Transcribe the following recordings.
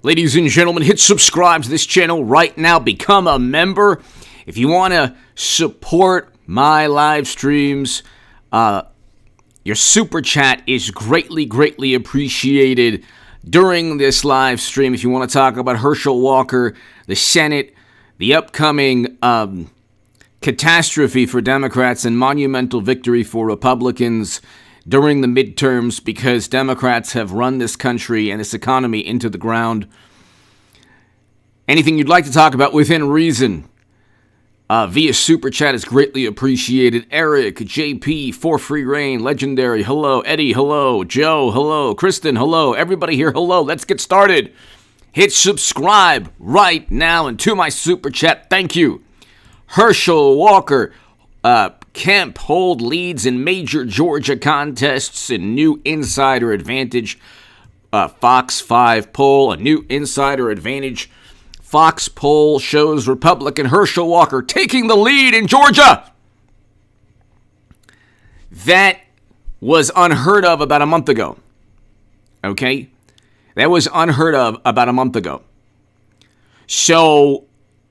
Ladies and gentlemen, hit subscribe to this channel right now. Become a member. If you want to support my live streams, your super chat is greatly appreciated during this live stream. If you want to talk about Herschel Walker, the Senate, the upcoming catastrophe for Democrats and monumental victory for Republicans during the midterms, because Democrats have run this country and this economy into the ground. Anything you'd like to talk about within reason via Super Chat is greatly appreciated. Eric, JP, For Free Reign, Legendary, hello. Eddie, hello. Joe, hello. Kristen, hello. Everybody here, hello. Let's get started. Hit subscribe right now, and to my Super Chat, thank you. Herschel Walker, Kemp hold leads in major Georgia contests in new insider advantage. Fox 5 poll, a new insider advantage. Fox poll shows Republican Herschel Walker taking the lead in Georgia. That was unheard of about a month ago. Okay? That was unheard of about a month ago. So,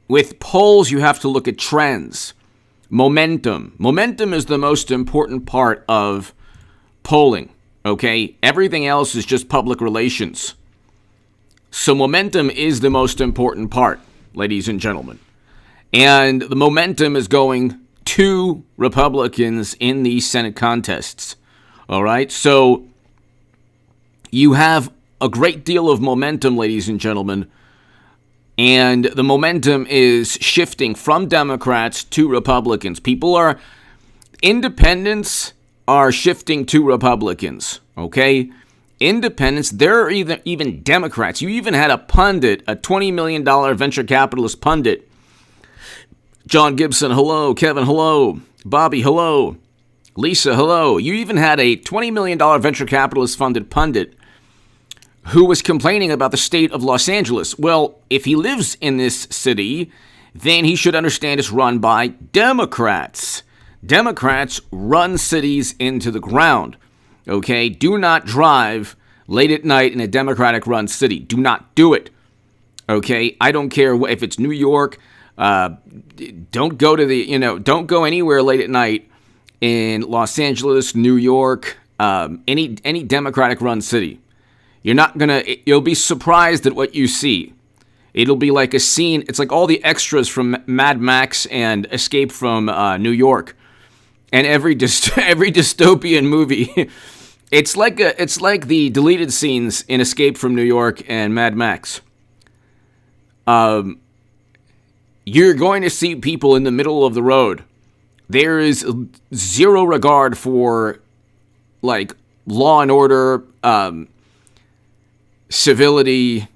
with polls, you have to look at trends. Momentum. Momentum is the most important part of polling, okay? Everything else is just public relations. So momentum is the most important part, ladies and gentlemen. And the momentum is going to Republicans in these Senate contests, all right? So you have a great deal of momentum, ladies and gentlemen. And the momentum is shifting from Democrats to Republicans. Independents are shifting to Republicans, okay? Independents, there are even Democrats. You even had a pundit, a $20 million venture capitalist pundit. John Gibson, hello. Kevin, hello. Bobby, hello. Lisa, hello. You even had a $20 million venture capitalist funded pundit who was complaining about the state of Los Angeles. Well, if he lives in this city, then he should understand it's run by Democrats. Democrats run cities into the ground, okay? Do not drive late at night in a Democratic-run city. Do not do it, okay? I don't care if it's New York. Don't go don't go anywhere late at night in Los Angeles, New York, any Democratic-run city. You'll be surprised at what you see. It'll be like a scene. It's like all the extras from Mad Max and Escape from New York, and every dystopian movie. It's like the deleted scenes in Escape from New York and Mad Max. You're going to see people in the middle of the road. There is zero regard for like law and order, civility,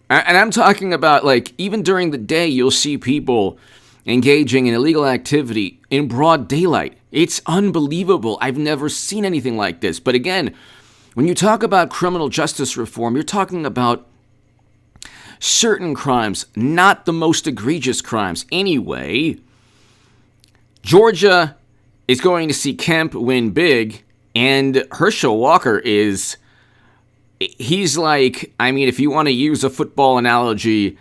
and I'm talking about like even during the day you'll see people engaging in illegal activity in broad daylight. It's unbelievable. I've never seen anything like this. But again, when you talk about criminal justice reform, you're talking about certain crimes, not the most egregious crimes. Anyway, Georgia is going to see Kemp win big, and Herschel Walker he's like, I mean, if you want to use a football analogy,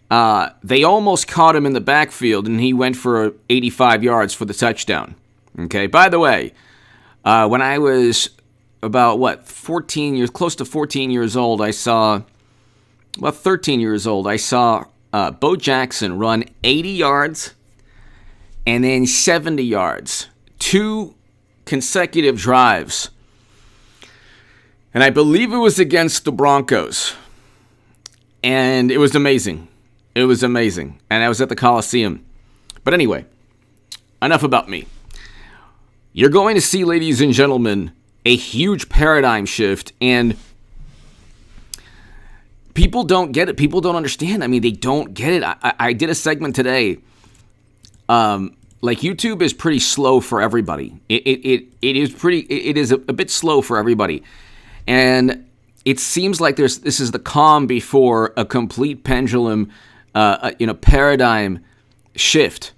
they almost caught him in the backfield, and he went for 85 yards for the touchdown. Okay, by the way, when I was about, 14 years, close to 14 years old, I saw Bo Jackson run 80 yards and then 70 yards, 2 consecutive drives. And I believe it was against the Broncos. And it was amazing. It was amazing. And I was at the Coliseum. But anyway, enough about me. You're going to see, ladies and gentlemen, a huge paradigm shift. And people don't get it. People don't understand. I mean, they don't get it. I did a segment today. Like, YouTube is pretty slow for everybody. It is a bit slow for everybody. And it seems like this is the calm before a complete pendulum, paradigm shift.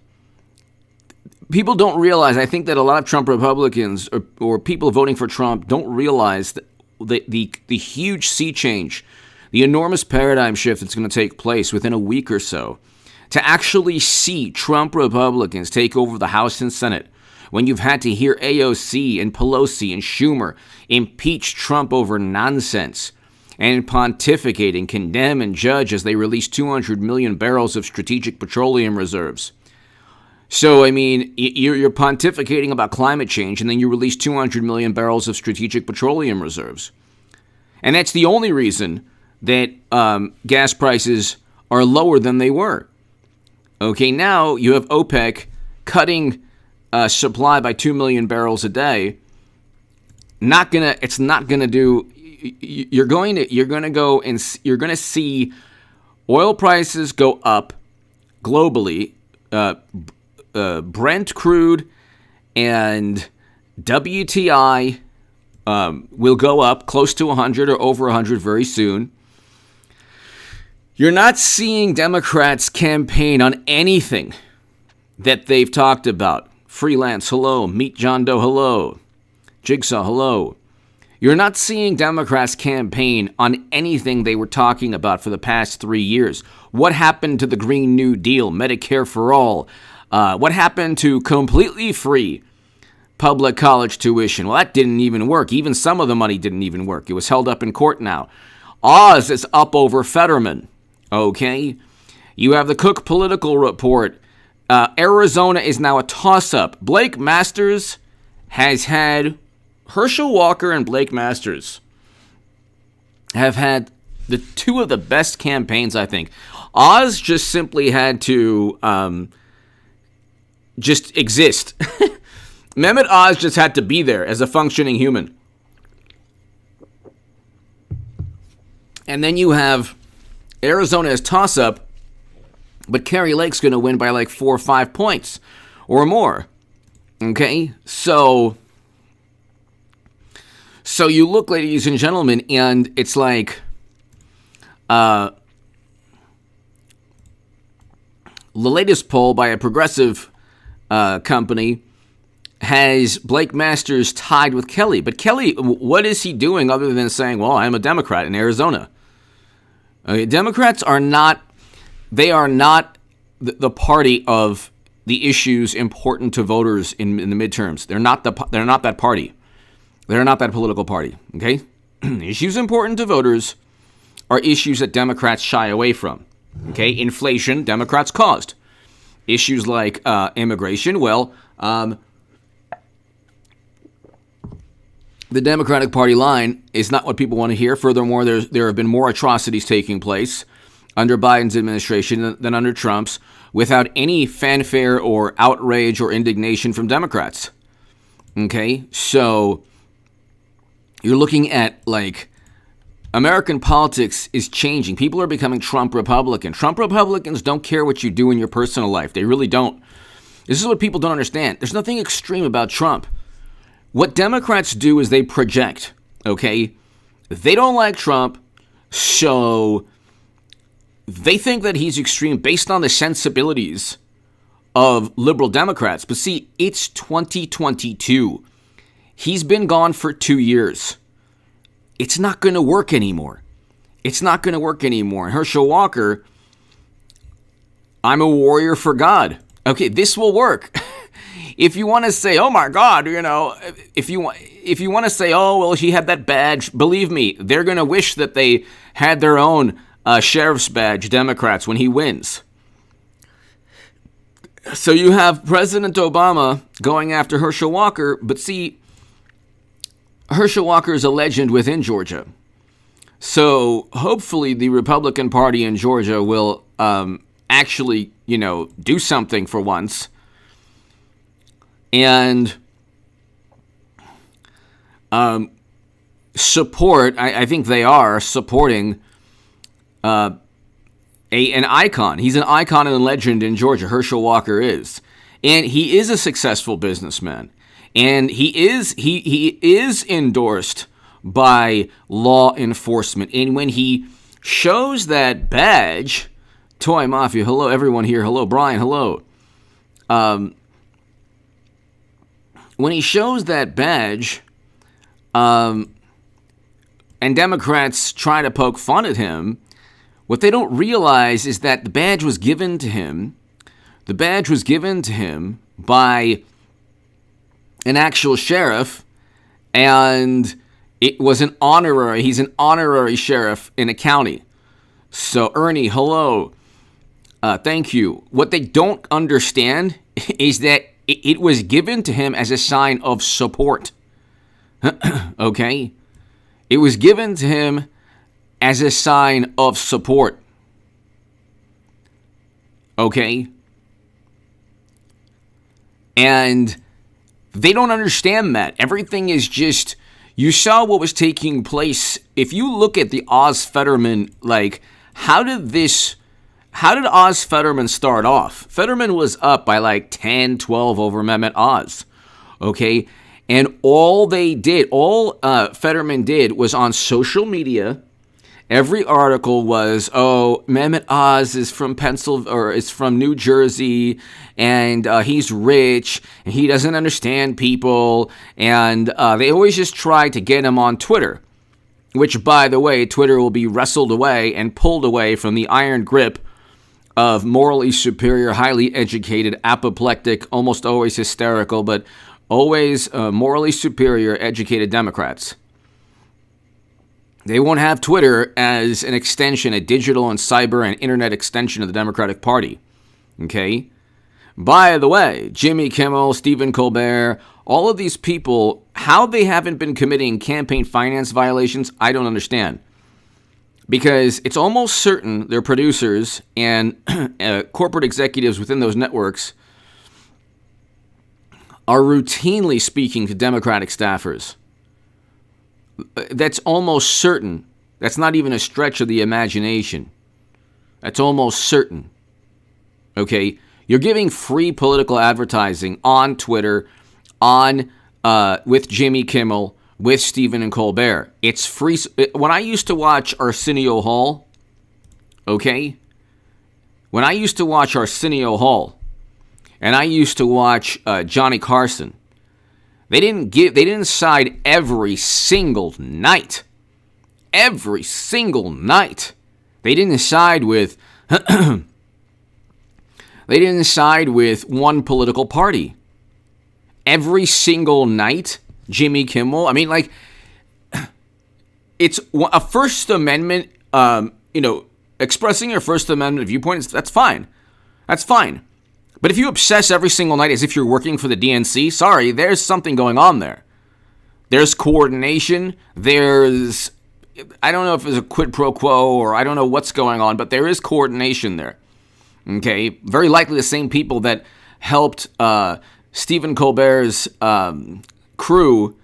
People don't realize, I think that a lot of Trump Republicans or people voting for Trump don't realize that the huge sea change the enormous paradigm shift that's going to take place within a week or so, to actually see Trump Republicans take over the House and Senate, when you've had to hear AOC and Pelosi and Schumer impeach Trump over nonsense and pontificate and condemn and judge as they release 200 million barrels of strategic petroleum reserves. So, I mean, you're pontificating about climate change, and then you release 200 million barrels of strategic petroleum reserves. And that's the only reason that gas prices are lower than they were. Okay, now you have OPEC cutting supply by 2 million barrels a day. It's not gonna do. You're going to see oil prices go up globally. Brent crude and WTI will go up close to 100 or over 100 very soon. You're not seeing Democrats campaign on anything that they've talked about. Freelance, hello. Meet John Doe, hello. Jigsaw, hello. You're not seeing Democrats campaign on anything they were talking about for the past 3 years. What happened to the Green New Deal, Medicare for all? What happened to completely free public college tuition? Well, that didn't even work. Even some of the money didn't even work. It was held up in court now. Oz is up over Fetterman. Okay? You have the Cook political report. Arizona is now a toss-up. Blake Masters has had... Herschel Walker and Blake Masters have had the two of the best campaigns, I think. Oz just simply had to just exist. Mehmet Oz just had to be there as a functioning human. And then you have Arizona as toss-up, but Kari Lake's going to win by like 4 or 5 points or more. Okay? So you look, ladies and gentlemen, and it's like the latest poll by a progressive company has Blake Masters tied with Kelly. But Kelly, what is he doing other than saying, well, I'm a Democrat in Arizona? Democrats are not, they are not the party of the issues important to voters in the midterms. They're not that party. They're not that political party, okay? Issues important to voters are issues that Democrats shy away from, okay? Inflation, Democrats caused. Issues like immigration, well, the Democratic Party line is not what people want to hear. Furthermore, there have been more atrocities taking place under Biden's administration than under Trump's, without any fanfare or outrage or indignation from Democrats, okay? So you're looking at, like, American politics is changing. People are becoming Trump Republican. Trump Republicans don't care what you do in your personal life. They really don't. This is what people don't understand. There's nothing extreme about Trump. What Democrats do is they project, okay? They don't like Trump, so they think that he's extreme based on the sensibilities of liberal Democrats. But see, it's 2022. He's been gone for 2 years. It's not going to work anymore. It's not going to work anymore. And Herschel Walker, I'm a warrior for God. Okay, this will work. If you want to say, oh my God, you know, if you want to say, oh, well, he had that badge, believe me, they're going to wish that they had their own sheriff's badge, Democrats, when he wins. So you have President Obama going after Herschel Walker, but see, Herschel Walker is a legend within Georgia. So hopefully the Republican Party in Georgia will actually, you know, do something for once. And support, I think they are supporting an icon. He's an icon and a legend in Georgia. Herschel Walker is. And he is a successful businessman. And he is endorsed by law enforcement. And when he shows that badge, Toy Mafia, hello, everyone here, hello, Brian, hello. When he shows that badge, and Democrats try to poke fun at him, what they don't realize is that the badge was given to him. The badge was given to him by an actual sheriff, and it was an honorary. He's an honorary sheriff in a county. So, Ernie, hello. Thank you. What they don't understand is that it was given to him as a sign of support. Okay? It was given to him as a sign of support. Okay? And they don't understand that. Everything is just, you saw what was taking place. If you look at the Oz Fetterman, like, how did Oz Fetterman start off? Fetterman was up by like 10, 12 over Mehmet Oz. Okay? And all Fetterman did was on social media. Every article was, oh, Mehmet Oz is from is from New Jersey, and he's rich, and he doesn't understand people, and they always just try to get him on Twitter, which, by the way, Twitter will be wrestled away and pulled away from the iron grip of morally superior, highly educated, apoplectic, almost always hysterical, but always morally superior, educated Democrats. They won't have Twitter as an extension, a digital and cyber and internet extension of the Democratic Party. Okay? By the way, Jimmy Kimmel, Stephen Colbert, all of these people, how they haven't been committing campaign finance violations, I don't understand. Because it's almost certain their producers and corporate executives within those networks are routinely speaking to Democratic staffers. That's almost certain. That's not even a stretch of the imagination. That's almost certain. Okay? You're giving free political advertising on Twitter, with Jimmy Kimmel, with Stephen and Colbert. It's free. When I used to watch Arsenio Hall, okay? When I used to watch Arsenio Hall, and I used to watch Johnny Carson, They didn't side every single night. Every single night. They didn't side with one political party. Every single night, Jimmy Kimmel, I mean, like, it's a First Amendment, expressing your First Amendment viewpoint, that's fine. That's fine. But if you obsess every single night as if you're working for the DNC, sorry, there's something going on there. There's coordination. I don't know if it's a quid pro quo or I don't know what's going on, but there is coordination there. Okay? Very likely the same people that helped Stephen Colbert's crew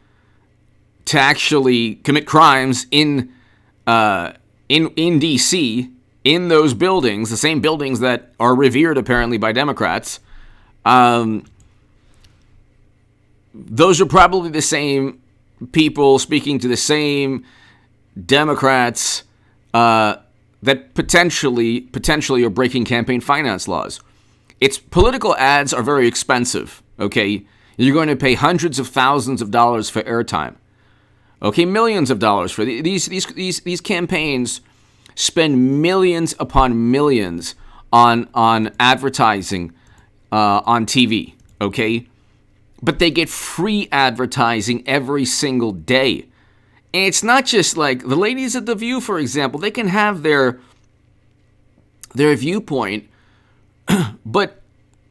to actually commit crimes in D.C., in those buildings, the same buildings that are revered apparently by Democrats, those are probably the same people speaking to the same Democrats that potentially are breaking campaign finance laws. Its political ads are very expensive, okay? You're going to pay hundreds of thousands of dollars for airtime. Okay, millions of dollars for these campaigns. Spend millions upon millions on advertising on TV, okay? But they get free advertising every single day. And it's not just like the ladies at The View, for example, they can have their viewpoint, but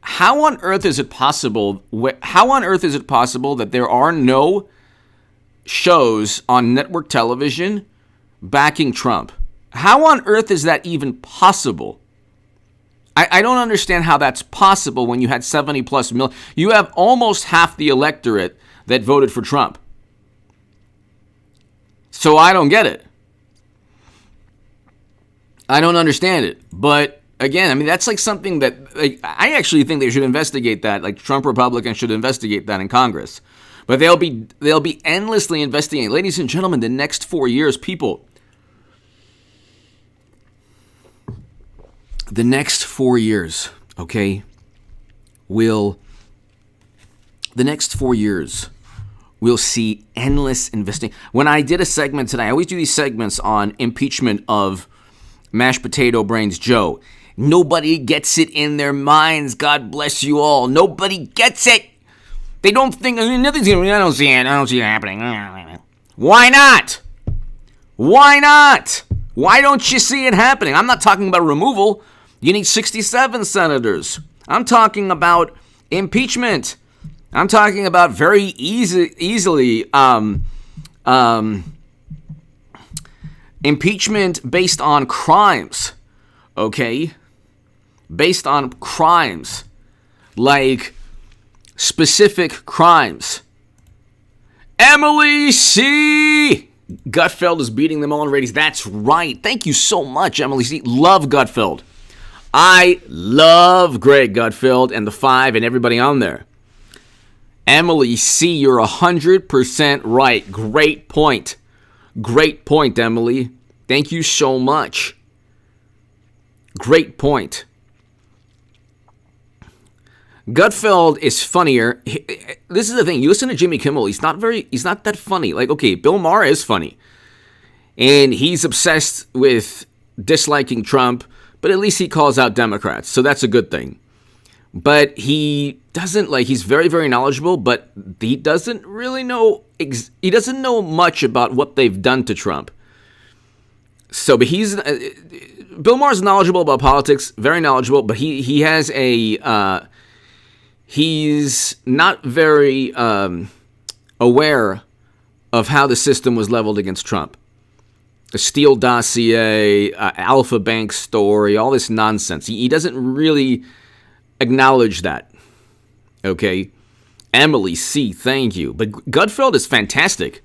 how on earth is it possible that there are no shows on network television backing Trump? How on earth is that even possible? I don't understand how that's possible when you had 70 plus million. You have almost half the electorate that voted for Trump. So I don't get it. I don't understand it. But again, I mean, that's like something that I actually think they should investigate that. Like Trump Republicans should investigate that in Congress. But they'll be endlessly investigating. Ladies and gentlemen, the next 4 years, people. The next 4 years, okay, will We'll see endless investing. When I did a segment today, I always do these segments on impeachment of mashed potato brains Joe. Nobody gets it in their minds. God bless you all. Nobody gets it. They don't think nothing's going to. I don't see it. I don't see it happening. Why not? Why not? Why don't you see it happening? I'm not talking about removal. You need 67 senators. I'm talking about impeachment. I'm talking about very easily impeachment based on crimes, okay? Based on crimes, like specific crimes. Emily C. Gutfeld is beating them all in ratings. That's right. Thank you so much, Emily C. Love Gutfeld. I love Greg Gutfeld and the Five and everybody on there. Emily C., you're 100% right. Great point. Great point, Emily. Thank you so much. Great point. Gutfeld is funnier. This is the thing. You listen to Jimmy Kimmel. He's not that funny. Like, okay, Bill Maher is funny. And he's obsessed with disliking Trump, but at least he calls out Democrats. So that's a good thing. But he doesn't, he's very, very knowledgeable, but he doesn't really know, he doesn't know much about what they've done to Trump. So, but Bill Maher's knowledgeable about politics, very knowledgeable, but he has he's not very aware of how the system was leveled against Trump. The Steele dossier, Alpha Bank story, all this nonsense. He doesn't really acknowledge that. Okay? Emily C., thank you. But Gutfeld is fantastic.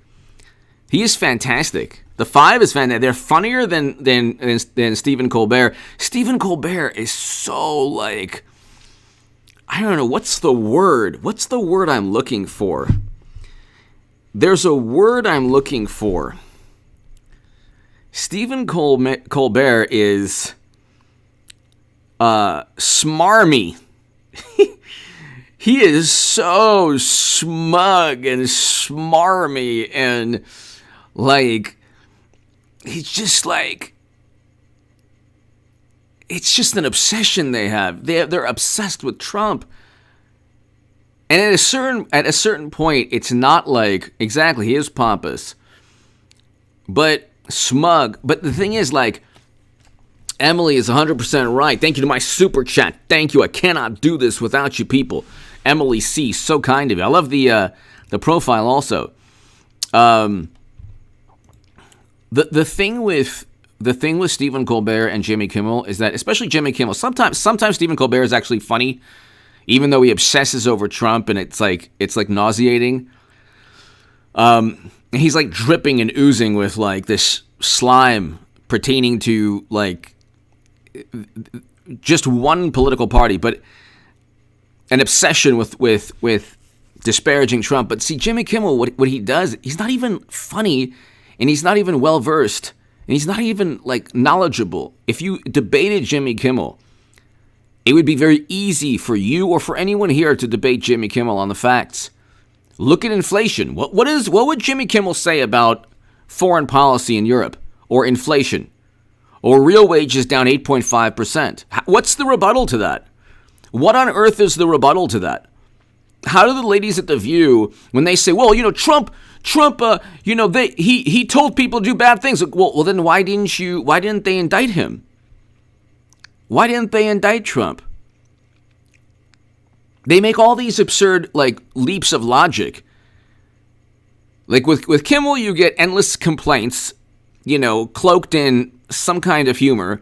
He is fantastic. The Five is fantastic. They're funnier than Stephen Colbert. Stephen Colbert is so I don't know, what's the word? What's the word I'm looking for? There's a word I'm looking for. Stephen Colbert is smarmy. He is so smug and smarmy and he's just it's just an obsession they have. They're obsessed with Trump. And at a certain point, it's not exactly, he is pompous, but smug. But the thing is, Emily is 100% right. Thank you to my super chat. Thank you. I cannot do this without you people. Emily C., so kind of you. I love the profile also. The thing with Stephen Colbert and Jimmy Kimmel is that, especially Jimmy Kimmel, sometimes Stephen Colbert is actually funny, even though he obsesses over Trump and it's nauseating. He's dripping and oozing with this slime pertaining to just one political party, but an obsession with disparaging Trump. But see, Jimmy Kimmel, what he does, he's not even funny, and he's not even well versed, and he's not even knowledgeable. If you debated Jimmy Kimmel, it would be very easy for you or for anyone here to debate Jimmy Kimmel on the facts. Look at inflation. What would Jimmy Kimmel say about foreign policy in Europe, or inflation, or real wages down 8.5%? What's the rebuttal to that? What on earth is the rebuttal to that? How do the ladies at The View, when they say, well, Trump, he told people to do bad things. Well, then why didn't they indict him? Why didn't they indict Trump? They make all these absurd, leaps of logic. With Kimmel, you get endless complaints, cloaked in some kind of humor.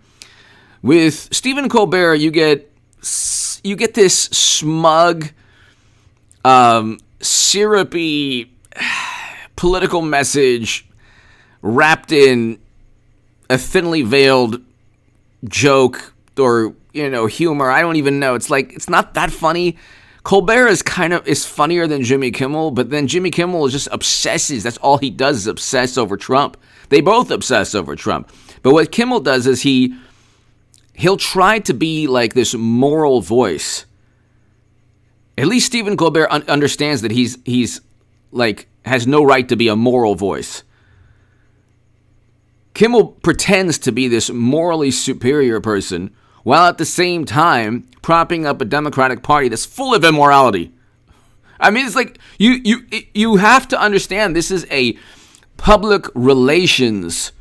With Stephen Colbert, you get this smug, syrupy political message wrapped in a thinly veiled joke or humor. I don't even know. It's not that funny. Colbert is funnier than Jimmy Kimmel, but then Jimmy Kimmel just obsesses. That's all he does is obsess over Trump. They both obsess over Trump. But what Kimmel does is he'll try to be this moral voice. At least Stephen Colbert understands that he's has no right to be a moral voice. Kimmel pretends to be this morally superior person while at the same time propping up a Democratic Party that's full of immorality. I mean, it's like you have to understand this is a public relations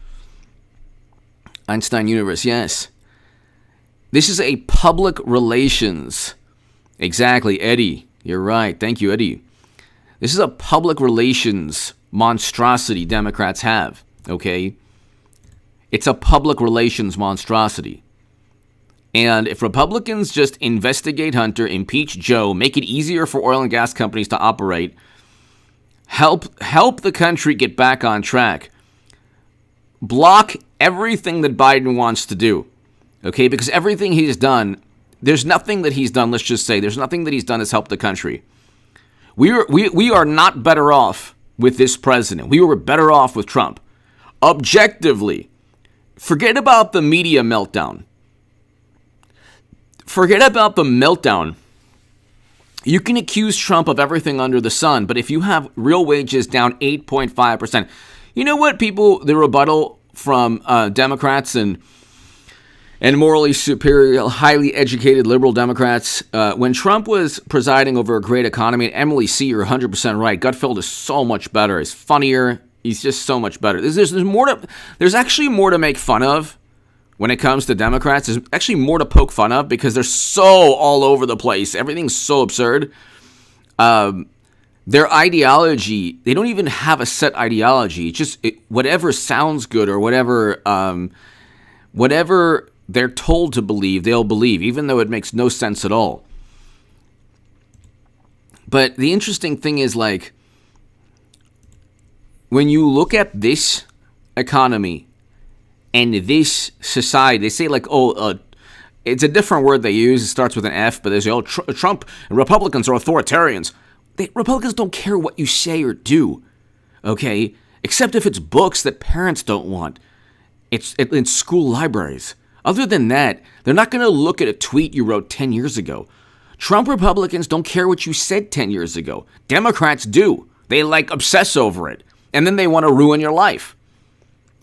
Einstein universe, yes. This is a public relations. Exactly, Eddie. You're right. Thank you, Eddie. This is a public relations monstrosity Democrats have, okay? It's a public relations monstrosity. And if Republicans just investigate Hunter, impeach Joe, make it easier for oil and gas companies to operate, help the country get back on track, block everything that Biden wants to do, okay? Because everything he's done, there's nothing that he's done, let's just say, there's nothing that he's done that's helped the country. We are not better off with this president. We were better off with Trump. Objectively, forget about the media meltdown. Forget about the meltdown. You can accuse Trump of everything under the sun, but if you have real wages down 8.5%, you know what, people, the rebuttal from Democrats and morally superior, highly educated liberal Democrats, when Trump was presiding over a great economy, and Emily C., you're 100% right, Gutfeld is so much better. He's funnier. He's just so much better. There's actually more to make fun of when it comes to Democrats. There's actually more to poke fun of because they're so all over the place. Everything's so absurd. Their ideology, they don't even have a set ideology. It's just whatever sounds good or whatever they're told to believe, they'll believe, even though it makes no sense at all. But the interesting thing is, like, when you look at this economy and this society, they say, like, it's a different word they use. It starts with an F, but they say, Trump and Republicans are authoritarians. Republicans don't care what you say or do, okay? Except if it's books that parents don't want. It's in school libraries. Other than that, they're not going to look at a tweet you wrote 10 years ago. Trump Republicans don't care what you said 10 years ago. Democrats do. They, like, obsess over it. And then they want to ruin your life.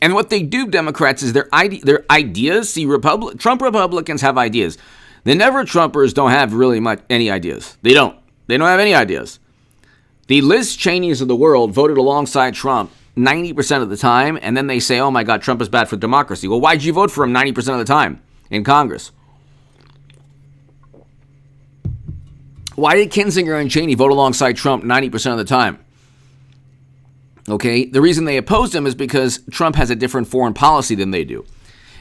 And what they do, Democrats, is their ideas. See, Trump Republicans have ideas. The never-Trumpers don't have really any ideas. They don't. They don't have any ideas. The Liz Cheneys of the world voted alongside Trump 90% of the time, and then they say, oh my God, Trump is bad for democracy. Well, why'd you vote for him 90% of the time in Congress? Why did Kinzinger and Cheney vote alongside Trump 90% of the time? Okay, the reason they opposed him is because Trump has a different foreign policy than they do.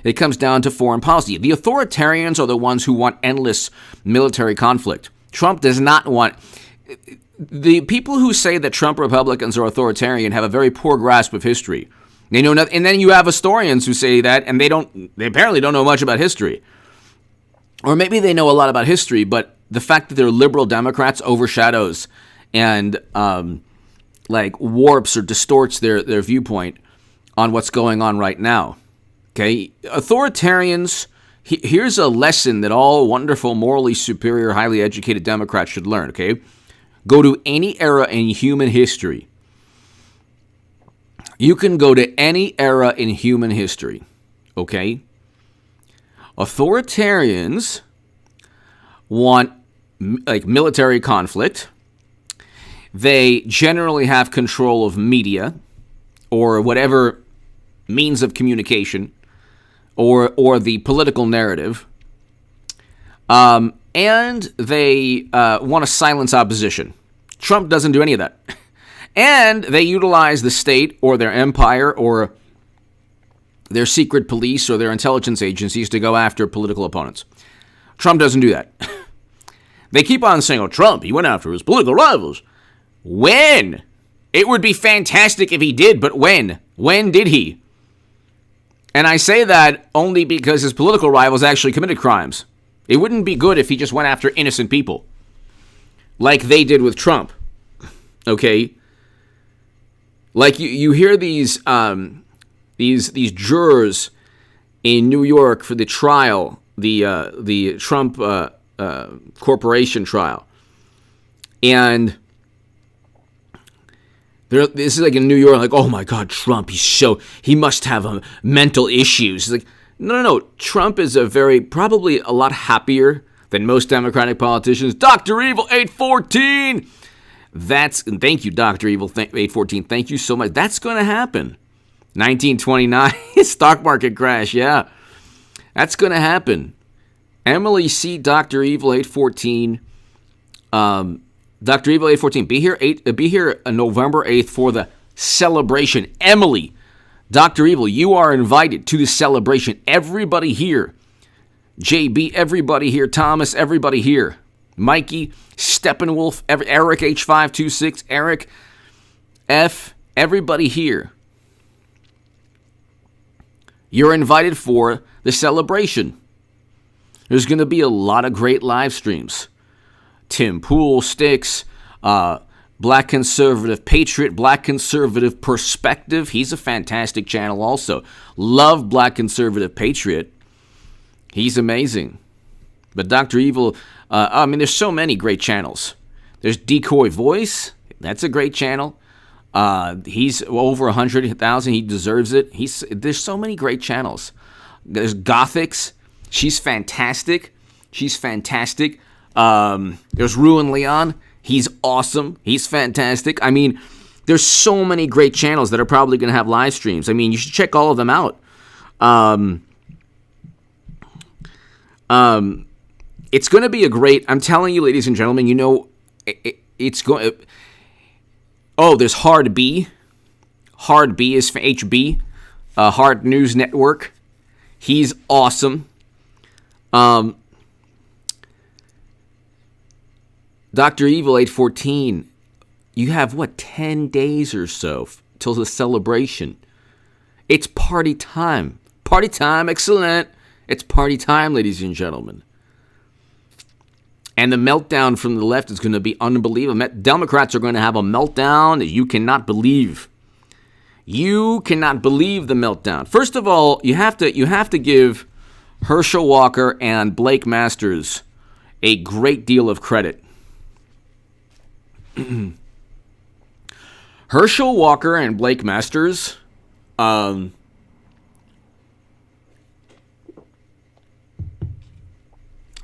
It comes down to foreign policy. The authoritarians are the ones who want endless military conflict. Trump does not want... The people who say that Trump Republicans are authoritarian have a very poor grasp of history. They know nothing, and then you have historians who say that, and they apparently don't know much about history. Or maybe they know a lot about history, but the fact that they're liberal Democrats overshadows and warps or distorts their viewpoint on what's going on right now. Okay, authoritarians. Here's a lesson that all wonderful, morally superior, highly educated Democrats should learn. Okay. Go to any era in human history. You can go to any era in human history, okay? Authoritarians want, like, military conflict. They generally have control of media or whatever means of communication or the political narrative. And they want to silence opposition. Trump doesn't do any of that. And they utilize the state or their empire or their secret police or their intelligence agencies to go after political opponents. Trump doesn't do that. They keep on saying, Trump, he went after his political rivals. When? It would be fantastic if he did, but when? When did he? And I say that only because his political rivals actually committed crimes. It wouldn't be good if he just went after innocent people, like they did with Trump. Okay, like you hear these jurors in New York for the trial, the Trump corporation trial, and This is like in New York, like, oh my God, Trump, he must have mental issues. It's like, no. Trump is probably a lot happier than most Democratic politicians. Dr. Evil 814. Thank you, Dr. Evil 814. Thank you so much. That's going to happen. 1929, stock market crash. Yeah, that's going to happen. Emily C. Dr. Evil 814. Dr. Evil 814. Be here November 8th for the celebration. Emily, Dr. Evil, you are invited to the celebration. Everybody here. JB, everybody here. Thomas, everybody here. Mikey, Steppenwolf, Eric H526, Eric F, everybody here. You're invited for the celebration. There's going to be a lot of great live streams. Tim Pool, Sticks, Black Conservative Patriot, Black Conservative Perspective. He's a fantastic channel also. Love Black Conservative Patriot. He's amazing. But Dr. Evil, there's so many great channels. There's Decoy Voice. That's a great channel. He's over 100,000. He deserves it. There's so many great channels. There's Gothics. She's fantastic. There's Ruin Leon. He's awesome. He's fantastic. I mean, there's so many great channels that are probably going to have live streams. I mean, you should check all of them out. It's going to be I'm telling you, ladies and gentlemen, it's going. There's Hard B. Hard B is for HB, Hard News Network. He's awesome. Dr. Evil 814, you have, 10 days or so till the celebration. It's party time. Party time, excellent. It's party time, ladies and gentlemen. And the meltdown from the left is going to be unbelievable. Democrats are going to have a meltdown that you cannot believe. You cannot believe the meltdown. First of all, you have to give Herschel Walker and Blake Masters a great deal of credit. Herschel Walker and Blake Masters,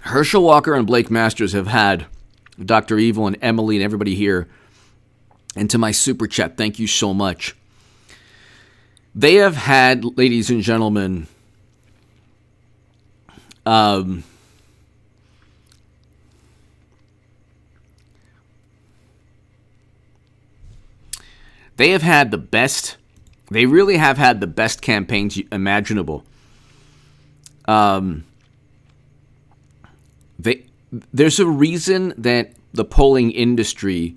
Herschel Walker and Blake Masters have had Dr. Evil and Emily and everybody here. And to my super chat, thank you so much. They have had, ladies and gentlemen, they have had the best. They really have had the best campaigns imaginable. There's a reason that the polling industry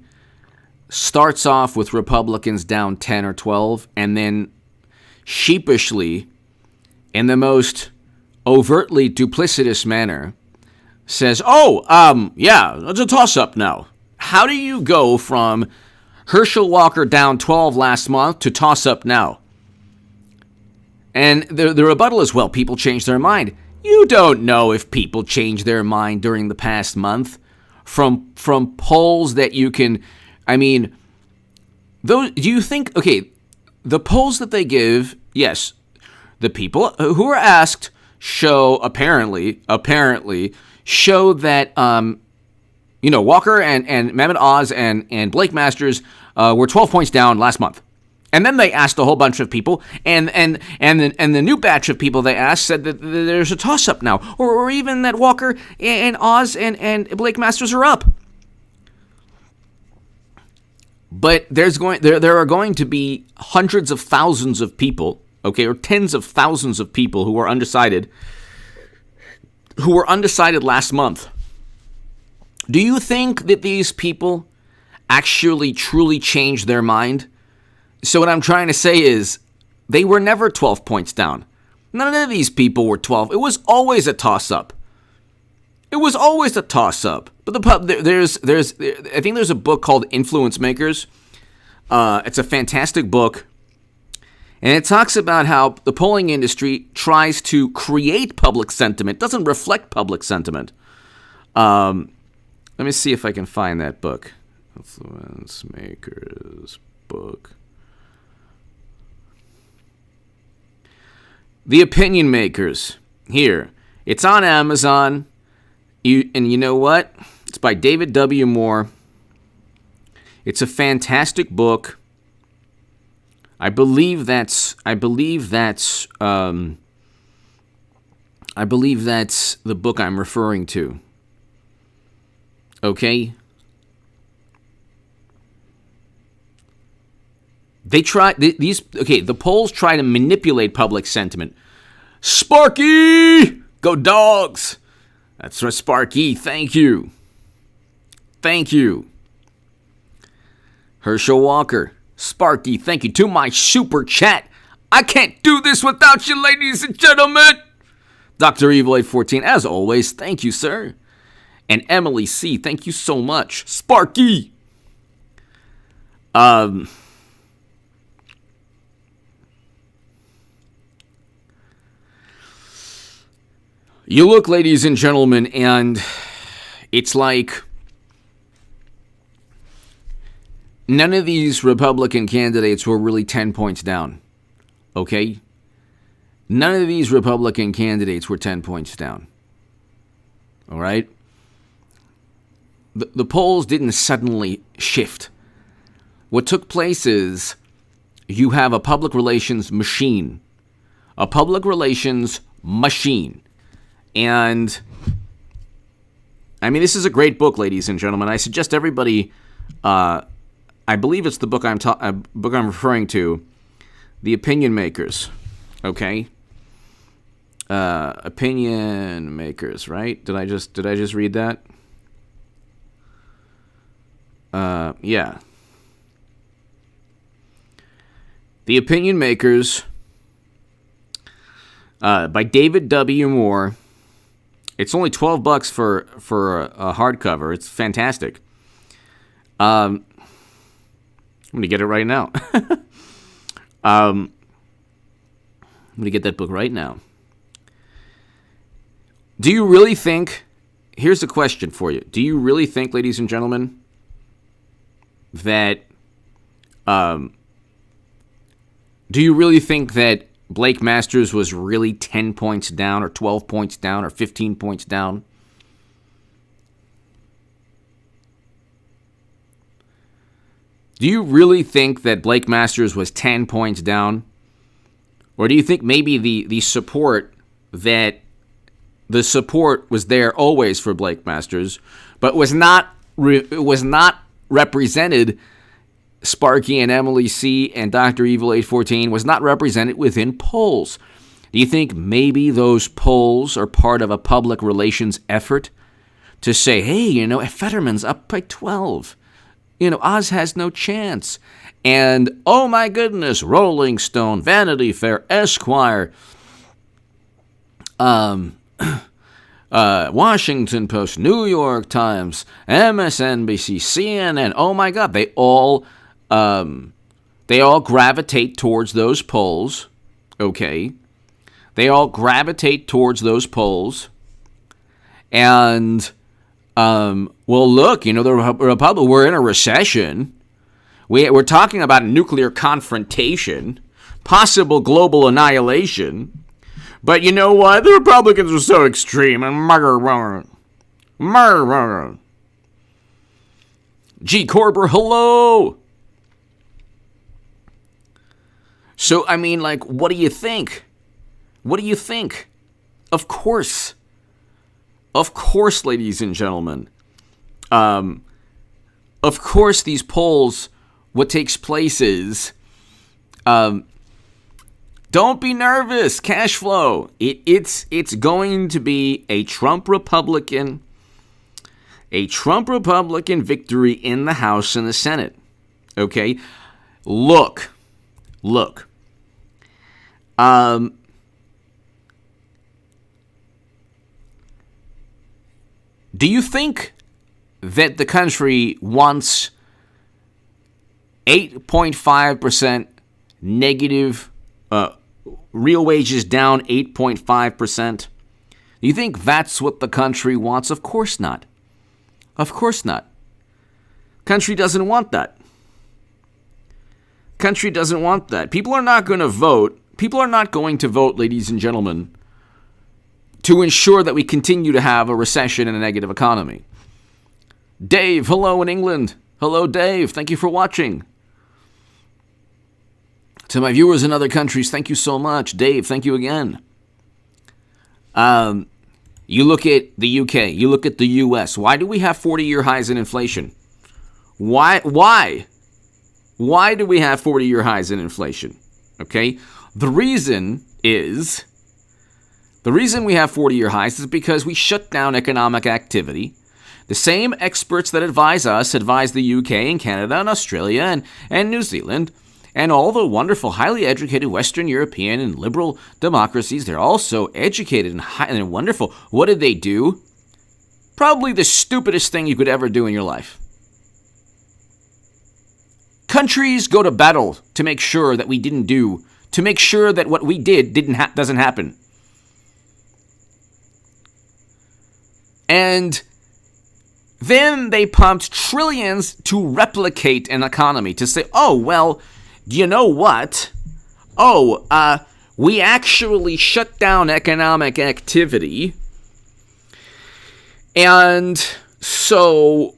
starts off with Republicans down 10 or 12, and then sheepishly, in the most overtly duplicitous manner, says, it's a toss-up now. How do you go from Herschel Walker down 12 last month to toss-up now? And the rebuttal is, people change their mind. You don't know if people change their mind during the past month from polls that you can, do you think, the polls that they give, yes, the people who are asked show, apparently, show that, Walker and Mehmet Oz and Blake Masters were 12 points down last month. And then they asked a whole bunch of people, and the new batch of people they asked said that there's a toss-up now, or even that Walker and Oz and Blake Masters are up. But there are going to be hundreds of thousands of people, or tens of thousands of people who are undecided last month. Do you think that these people actually truly changed their mind? So what I'm trying to say is, they were never 12 points down. None of these people were 12. It was always a toss-up. But I think there's a book called Influence Makers. It's a fantastic book. And it talks about how the polling industry tries to create public sentiment, doesn't reflect public sentiment. Let me see if I can find that book. Influence Makers book? The Opinion Makers. Here. It's on Amazon. And you know what? It's by David W. Moore. It's a fantastic book. I believe that's the book I'm referring to. Okay? The polls try to manipulate public sentiment. Sparky! Go Dogs! That's right, Sparky. Thank you. Thank you. Herschel Walker. Sparky, thank you. To my super chat. I can't do this without you, ladies and gentlemen. Dr. Evil 814, as always, thank you, sir. And Emily C, thank you so much. Sparky. You look, ladies and gentlemen, and it's like none of these Republican candidates were really 10 points down, okay? None of these Republican candidates were 10 points down, all right? The polls didn't suddenly shift. What took place is you have a public relations machine. A public relations machine. And, I mean, this is a great book, ladies and gentlemen. I suggest everybody, I believe it's the book I'm referring to, The Opinion Makers, okay? Opinion Makers, right? Did I just read that? Yeah. The Opinion Makers, by David W. Moore. It's only $12 for a hardcover. It's fantastic. I'm going to get it right now. I'm going to get that book right now. Do you really think, here's a question for you. Do you really think, ladies and gentlemen, that, do you really think that Blake Masters was really 10 points down or 12 points down or 15 points down? Do you really think that Blake Masters was 10 points down? Or do you think maybe the support was there always for Blake Masters, but was not represented, Sparky and Emily C. and Dr. Evil 814 was not represented within polls? Do you think maybe those polls are part of a public relations effort to say, hey, Fetterman's up by 12. Oz has no chance. And, oh my goodness, Rolling Stone, Vanity Fair, Esquire, Washington Post, New York Times, MSNBC, CNN, oh my God, they all gravitate towards those polls, okay? They all gravitate towards those polls. And, well, look, the Republic, we're in a recession. We're talking about a nuclear confrontation, possible global annihilation. But you know what? The Republicans are so extreme. And G. Corber, hello. So, I mean, what do you think? What do you think? Of course, ladies and gentlemen. Of course, these polls, what takes place is, don't be nervous. Cash flow. It's going to be a Trump Republican victory in the House and the Senate. Okay? Look. Do you think that the country wants 8.5% negative real wages down 8.5%? Do you think that's what the country wants? Of course not. Of course not. Country doesn't want that. country doesn't want that. People are not going to vote. People are not going to vote, ladies and gentlemen, to ensure that we continue to have a recession and a negative economy. Dave, hello in England. Hello, Dave. Thank you for watching. To my viewers in other countries, thank you so much. Dave, thank you again. You look at the UK. You look at the US. Why do we have 40-year highs in inflation? Why? Why do we have 40-year highs in inflation? Okay? The reason we have 40-year highs is because we shut down economic activity. The same experts that advise us advise the UK and Canada and Australia and New Zealand and all the wonderful, highly educated Western European and liberal democracies. They're also educated and wonderful. What did they do? Probably the stupidest thing you could ever do in your life. Countries go to battle to make sure that to make sure that what we did doesn't happen. And then they pumped trillions to replicate an economy, to say, oh, well, do you know what? We actually shut down economic activity. And so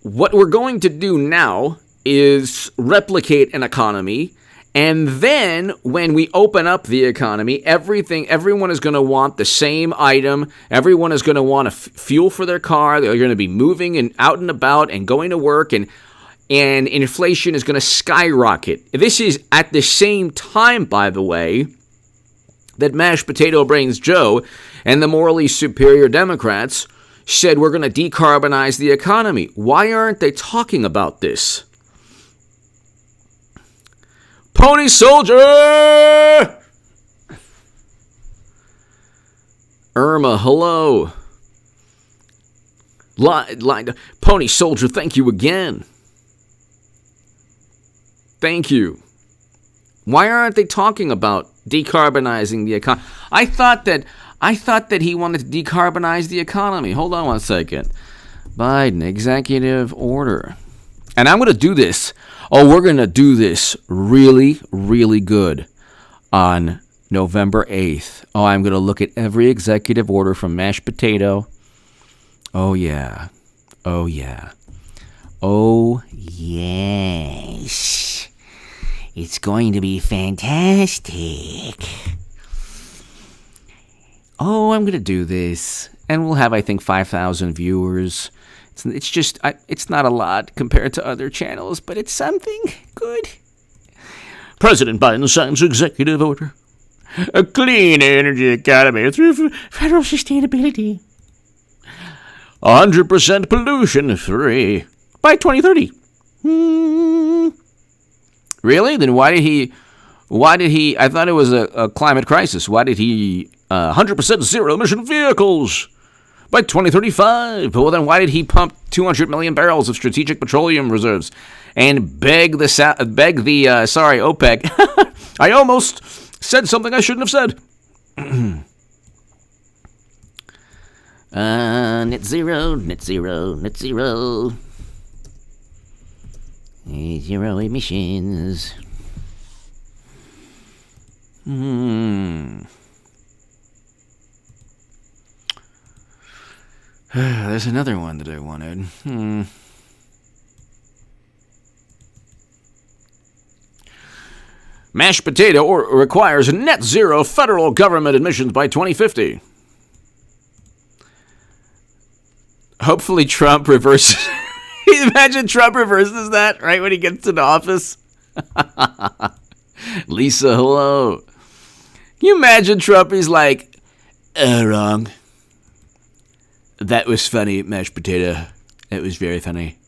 what we're going to do now is replicate an economy. And then when we open up the economy, everyone is going to want the same item. Everyone is going to want fuel for their car. They're going to be moving and out and about and going to work, and inflation is going to skyrocket. This is at the same time, by the way, that Mashed Potato Brains Joe and the morally superior Democrats said we're going to decarbonize the economy. Why aren't they talking about this? Pony Soldier! Irma, hello. Pony Soldier, thank you again. Thank you. Why aren't they talking about decarbonizing the economy? I thought that he wanted to decarbonize the economy. Hold on one second. Biden executive order. And I'm going to do this. We're going to do this really, really good on November 8th. I'm going to look at every executive order from Mashed Potato. Oh, yeah. Oh, yeah. Oh, yes. It's going to be fantastic. I'm going to do this. And we'll have, I think, 5,000 viewers. It's not a lot compared to other channels, but it's something good. President Biden signs executive order. A clean energy economy through federal sustainability. 100% pollution free by 2030. Really? Then why did he, I thought it was a climate crisis. Why did he, 100% zero emission vehicles by 2035? Well, then why did he pump 200 million barrels of strategic petroleum reserves and beg the OPEC? I almost said something I shouldn't have said. Net zero. Zero emissions. There's another one that I wanted. Mashed Potato requires net zero federal government emissions by 2050. Hopefully Trump reverses. Imagine Trump reverses that right when he gets into office. Lisa, hello. Can you imagine Trump? He's like, wrong. That was funny, Mashed Potato. It was very funny.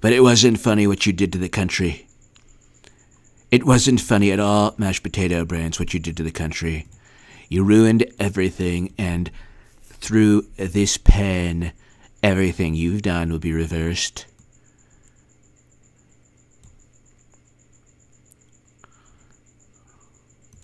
But it wasn't funny what you did to the country. It wasn't funny at all, Mashed Potato Brains, what you did to the country. You ruined everything, and through this pen, everything you've done will be reversed.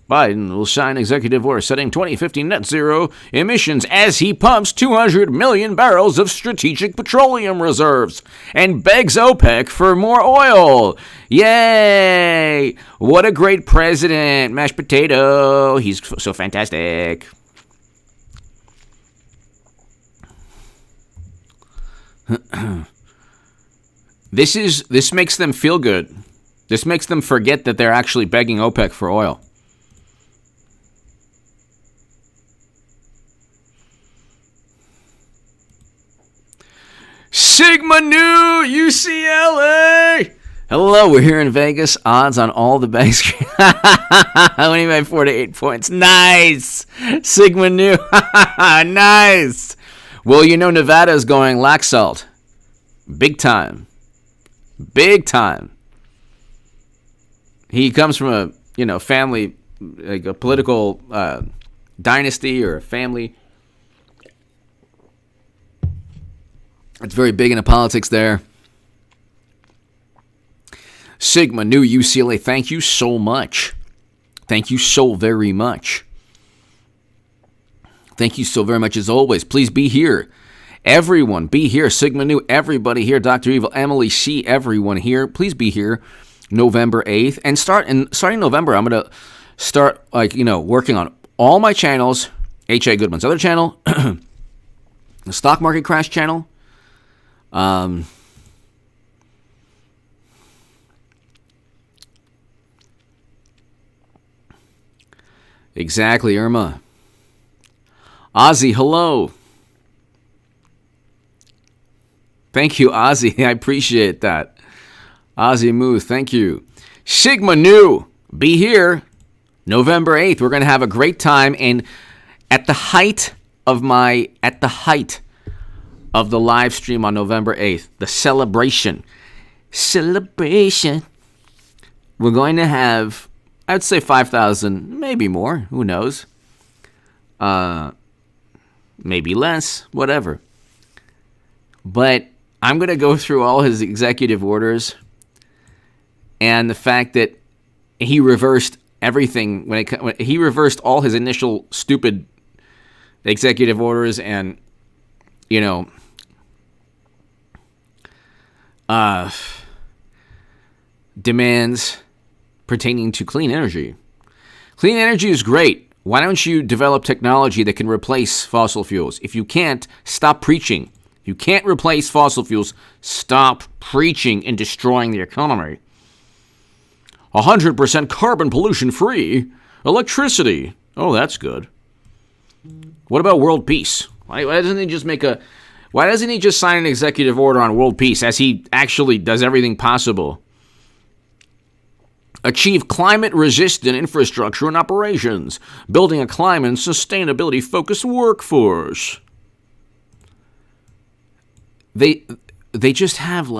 Biden will sign executive order setting 2050 net zero emissions as he pumps 200 million barrels of strategic petroleum reserves and begs OPEC for more oil. Yay! What a great president. Mashed potato. He's so fantastic. This makes them feel good. This makes them forget that they're actually begging OPEC for oil. Sigma Nu UCLA. Hello, we're here in Vegas. Odds on all the banks. Only by 4 to 8 points. Nice. Sigma Nu. Nice. Well, you know Nevada is going Laxalt. Big time. Big time. He comes from a family, like a political dynasty or a family. It's very big into politics there. Sigma Nu UCLA, thank you so much. Thank you so very much. Thank you so very much as always. Please be here. Everyone, be here. Sigma Nu, everybody here. Dr. Evil, Emily C., everyone here. Please be here November 8th. And starting November, I'm going to start working on all my channels. H.A. Goodman's other channel. The Stock Market Crash channel. Exactly, Irma. Ozzy, hello. Thank you, Ozzy. I appreciate that. Ozzy Moo, thank you. Sigma Nu, be here November 8th. We're going to have a great time. And at the height of the live stream on November 8th, the celebration, we're going to have, I'd say 5,000, maybe more, who knows, maybe less, whatever. But I'm going to go through all his executive orders and the fact that he reversed everything, when he reversed all his initial stupid executive orders and, demands pertaining to clean energy. Clean energy is great. Why don't you develop technology that can replace fossil fuels? If you can't, stop preaching. If you can't replace fossil fuels, stop preaching and destroying the economy. 100% carbon pollution-free electricity. Oh, that's good. What about world peace? Why doesn't he just sign an executive order on world peace as he actually does everything possible? Achieve climate-resistant infrastructure and operations, building a climate and sustainability-focused workforce. They just have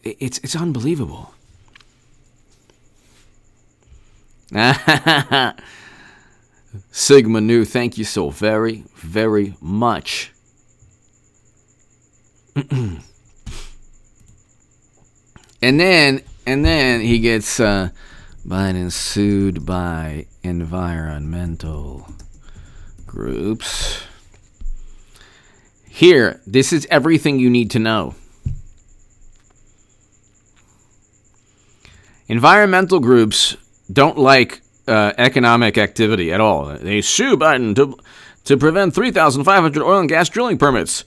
it's unbelievable. Sigma Nu, thank you so very, very much. And then he gets Biden sued by environmental groups. Here, this is everything you need to know. Environmental groups don't like economic activity at all. They sue Biden to prevent 3,500 oil and gas drilling permits.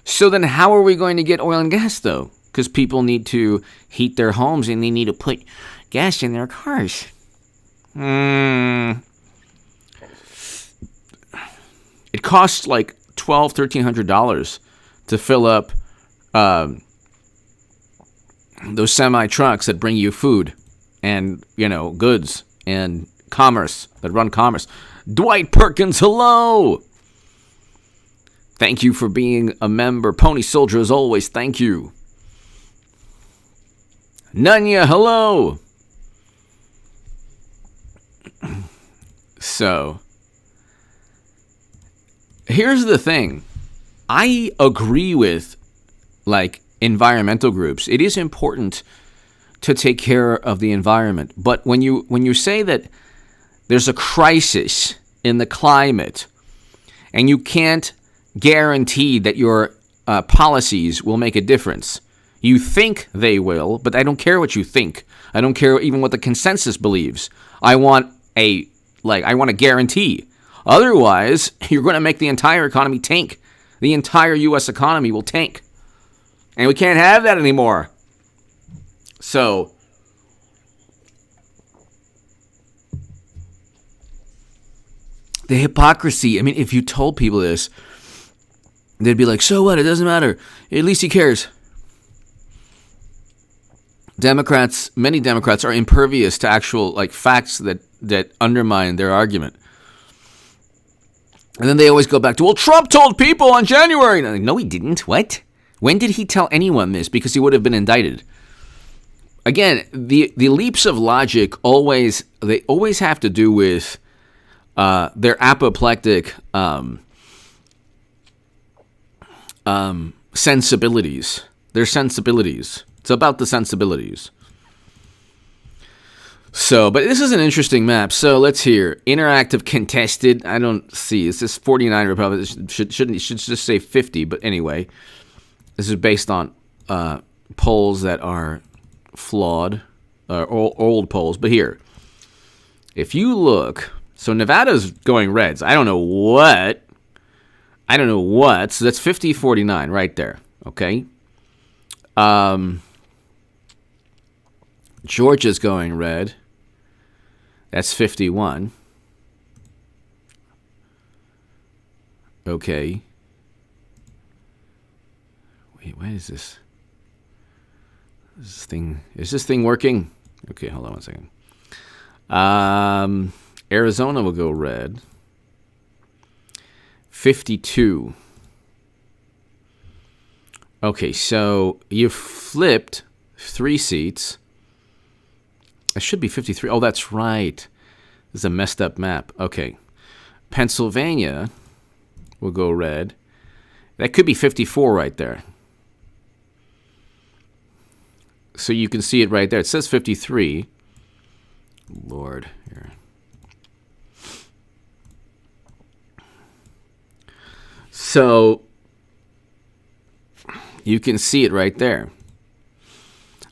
So then how are we going to get oil and gas, though? Because people need to heat their homes and they need to put gas in their cars. It costs like $1,300 to fill up those semi-trucks that bring you food and, goods and commerce, that run commerce. Dwight Perkins, hello! Thank you for being a member. Pony Soldier, as always, thank you. Nunya, hello! So, here's the thing. I agree with, environmental groups. It is important to take care of the environment. But when you say that there's a crisis in the climate and you can't guarantee that your policies will make a difference, you think they will, but I don't care what you think. I don't care even what the consensus believes. I want a guarantee. Otherwise, you're going to make the entire economy tank. The entire U.S. economy will tank. And we can't have that anymore. So, the hypocrisy, I mean, if you told people this, they'd be like, so what? It doesn't matter. At least he cares. Many Democrats are impervious to actual facts that undermine their argument. And then they always go back to, well, Trump told people on January. And I'm like, no, he didn't. What? When did he tell anyone this? Because he would have been indicted. Again, the leaps of logic always have to do with their apoplectic sensibilities. Their sensibilities. It's about the sensibilities. So, but this is an interesting map. So let's hear. Interactive contested. I don't see. It says 49 Republicans. Should just say 50. But anyway, this is based on polls that are flawed, old polls. But here, if you look, so Nevada's going reds. I don't know what. So that's 50-49 right there. Okay. Georgia's going red. That's 51. Okay. Wait, why is this? Is this thing working? Okay, hold on one second. Arizona will go red. 52. Okay, so you flipped 3 seats. It should be 53. Oh, that's right. This is a messed up map. Okay. Pennsylvania will go red. That could be 54 right there. So you can see it right there. It says 53. Lord. Here. So you can see it right there.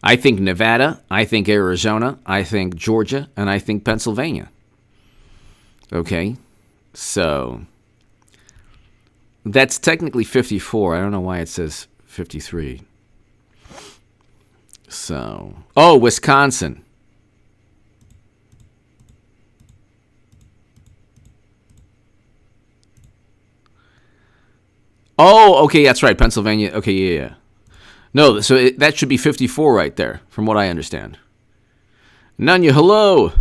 I think Nevada, I think Arizona, I think Georgia, and I think Pennsylvania. Okay, so that's technically 54. I don't know why it says 53. So, oh, Wisconsin. Oh, okay, that's right, Pennsylvania. Okay, yeah. No, so that should be 54 right there, from what I understand. Nanya, hello.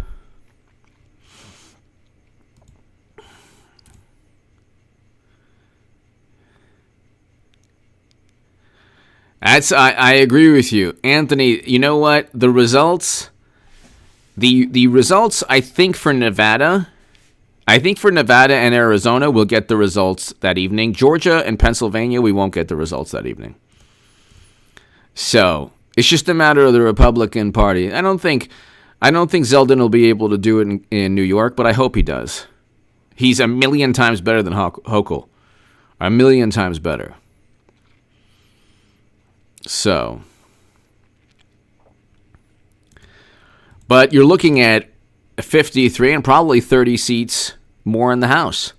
I agree with you, Anthony. You know what? The results, the results. I think for Nevada and Arizona, we'll get the results that evening. Georgia and Pennsylvania, we won't get the results that evening. So it's just a matter of the Republican Party. I don't think Zeldin will be able to do it in New York, but I hope he does. He's a million times better than Hochul. A million times better. So, but you're looking at 53 and probably 30 seats more in the House.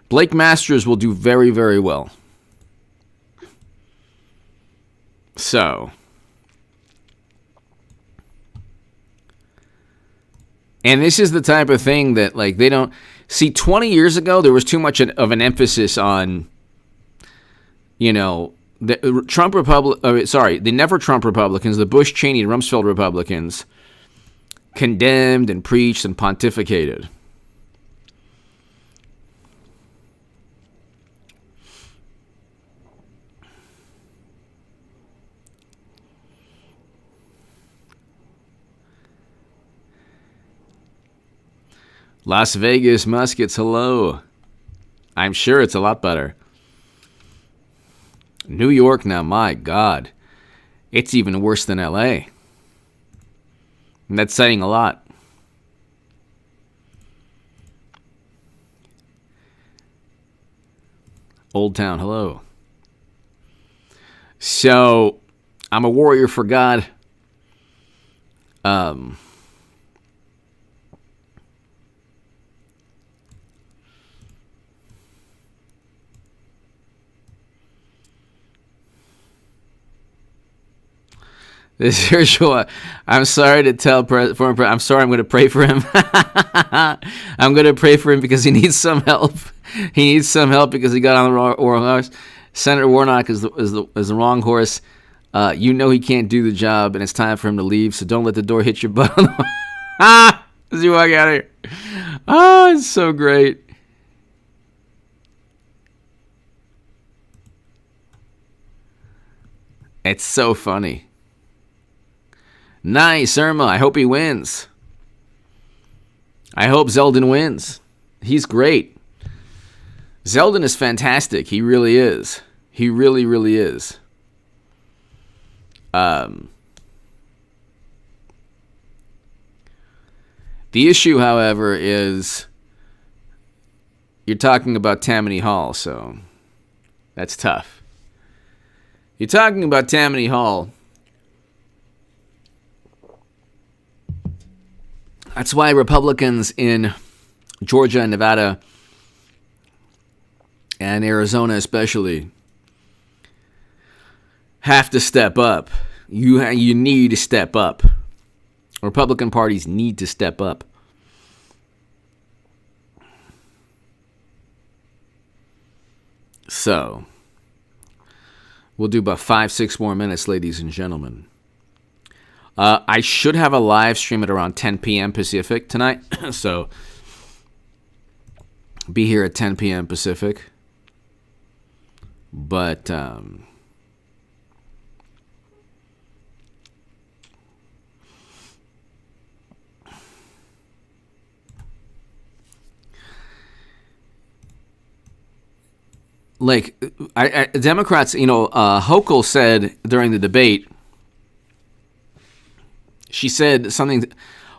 Blake Masters will do very, very well. So, and this is the type of thing that they don't see. 20 years ago, there was too much of an emphasis on, the the never Trump Republicans, the Bush, Cheney, and Rumsfeld Republicans condemned and preached and pontificated. Las Vegas Muskets, hello. I'm sure it's a lot better. New York now, my God. It's even worse than LA. And that's saying a lot. Old Town, hello. So, I'm a warrior for God. This is Herschel. I'm sorry to tell former. I'm sorry. I'm going to pray for him. I'm going to pray for him because he needs some help. He needs some help because he got on the wrong horse. Senator Warnock is the wrong horse. You know he can't do the job, and it's time for him to leave. So don't let the door hit your butt. As you walk out of here. Oh, it's so great. It's so funny. Nice, Irma. I hope he wins. I hope Zeldin wins. He's great. Zeldin is fantastic. He really is. He really, really is. The issue, however, is you're talking about Tammany Hall, so that's tough. You're talking about Tammany Hall. That's why Republicans in Georgia and Nevada and Arizona especially have to step up. You need to step up. Republican parties need to step up. So, we'll do about 5-6 more minutes, ladies and gentlemen. I should have a live stream at around 10 p.m. Pacific tonight. So, be here at 10 p.m. Pacific. But, Democrats, Hochul said during the debate, she said something,